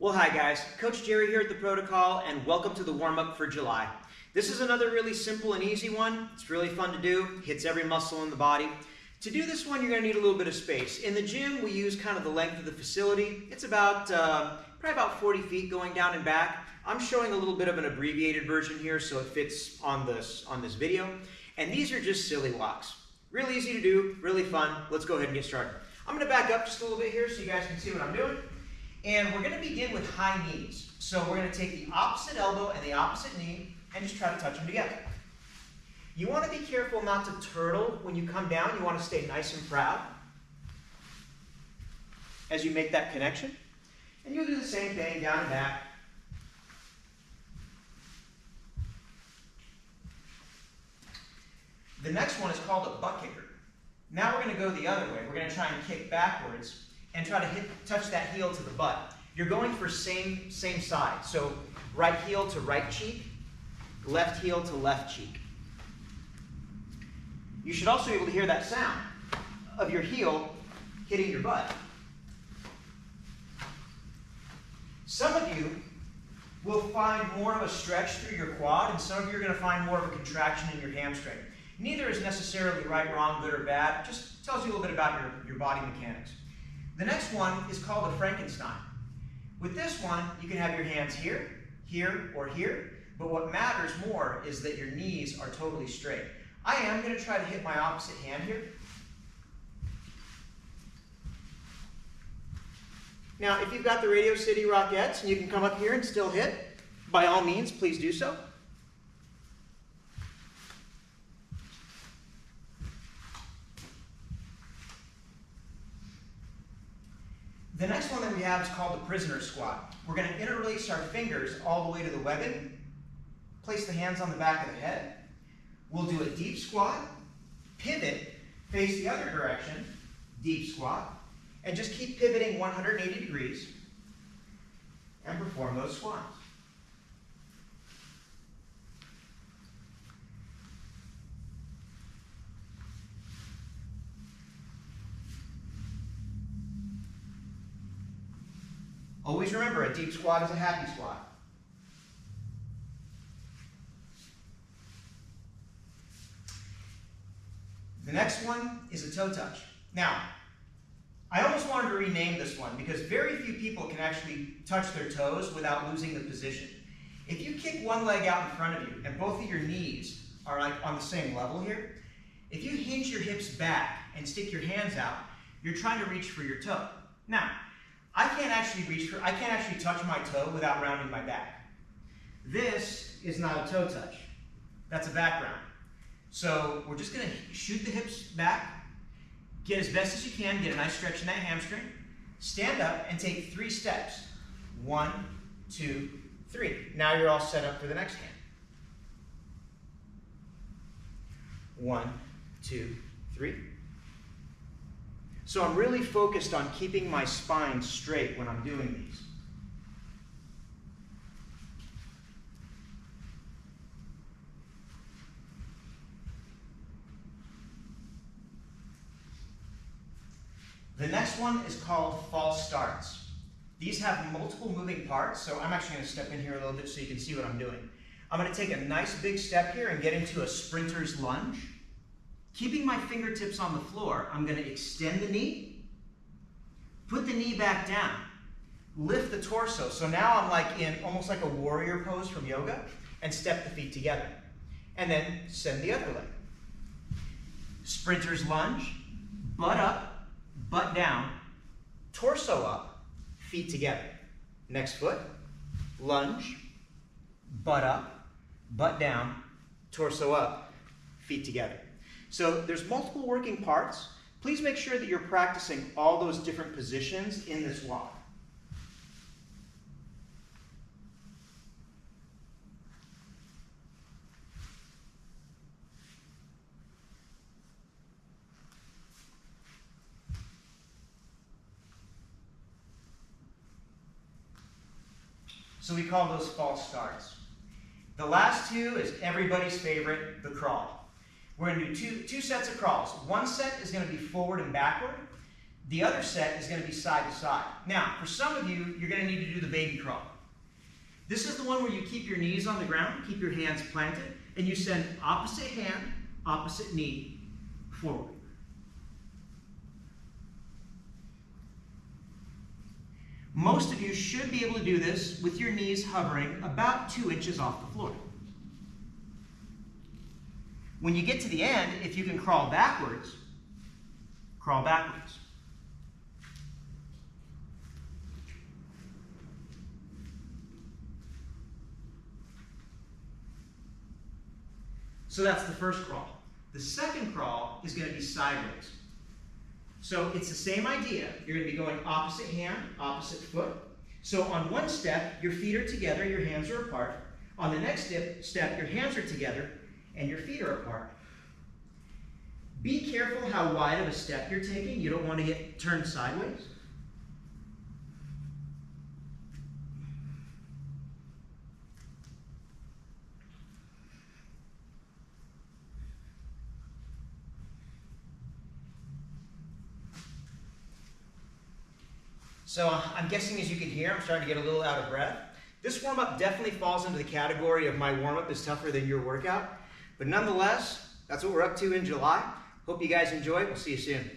Well, hi guys, Coach Jerry here at The Protocol, and welcome to the warm-up for July. This is another really simple and easy one. It's really fun to do, hits every muscle in the body. To do this one, you're going to need a little bit of space. In the gym, we use kind of the length of the facility. It's about, probably about 40 feet going down and back. I'm showing a little bit of an abbreviated version here so it fits on this video. And these are just silly walks. Really easy to do, really fun. Let's go ahead and get started. I'm going to back up just a little bit here so you guys can see what I'm doing. And we're going to begin with high knees. So we're going to take the opposite elbow and the opposite knee and just try to touch them together. You want to be careful not to turtle when you come down. You want to stay nice and proud as you make that connection. And you'll do the same thing down and back. The next one is called a butt kicker. Now we're going to go the other way. We're going to try and kick backwards and try to touch that heel to the butt. You're going for same side. So right heel to right cheek, left heel to left cheek. You should also be able to hear that sound of your heel hitting your butt. Some of you will find more of a stretch through your quad, and some of you are going to find more of a contraction in your hamstring. Neither is necessarily right, wrong, good, or bad. It just tells you a little bit about your body mechanics. The next one is called a Frankenstein. With this one, you can have your hands here, here, or here, but what matters more is that your knees are totally straight. I am going to try to hit my opposite hand here. Now, if you've got the Radio City Rockettes and you can come up here and still hit, by all means, please do so. The next one that we have is called the prisoner squat. We're going to interlace our fingers all the way to the webbing, place the hands on the back of the head. We'll do a deep squat, pivot, face the other direction, deep squat, and just keep pivoting 180 degrees and perform those squats. Always remember, a deep squat is a happy squat. The next one is a toe touch. Now, I almost wanted to rename this one because very few people can actually touch their toes without losing the position. If you kick one leg out in front of you and both of your knees are like on the same level here, if you hinge your hips back and stick your hands out, you're trying to reach for your toe. Now, I can't actually touch my toe without rounding my back. This is not a toe touch. That's a background. So we're just going to shoot the hips back, get as best as you can, get a nice stretch in that hamstring, stand up and take 3 steps. 1, 2, 3. Now you're all set up for the next hand. 1, 2, 3. So I'm really focused on keeping my spine straight when I'm doing these. The next one is called false starts. These have multiple moving parts, so I'm actually going to step in here a little bit so you can see what I'm doing. I'm going to take a nice big step here and get into a sprinter's lunge. Keeping my fingertips on the floor, I'm going to extend the knee, put the knee back down, lift the torso. So now I'm like in almost like a warrior pose from yoga, and step the feet together. And then send the other leg. Sprinter's lunge, butt up, butt down, torso up, feet together. Next foot, lunge, butt up, butt down, torso up, feet together. So there's multiple working parts. Please make sure that you're practicing all those different positions in this walk. So we call those false starts. The last two is everybody's favorite, the crawl. We're going to do two sets of crawls. One set is going to be forward and backward. The other set is going to be side to side. Now, for some of you, you're going to need to do the baby crawl. This is the one where you keep your knees on the ground, keep your hands planted, and you send opposite hand, opposite knee forward. Most of you should be able to do this with your knees hovering about 2 inches off the floor. When you get to the end, if you can crawl backwards, crawl backwards. So that's the first crawl. The second crawl is going to be sideways. So it's the same idea. You're going to be going opposite hand, opposite foot. So on one step, your feet are together, your hands are apart. On the next step, your hands are together and your feet are apart. Be careful how wide of a step you're taking. You don't want to get turned sideways. So I'm guessing, as you can hear, I'm starting to get a little out of breath. This warm-up definitely falls into the category of my warm-up is tougher than your workout. But nonetheless, that's what we're up to in July. Hope you guys enjoy it. We'll see you soon.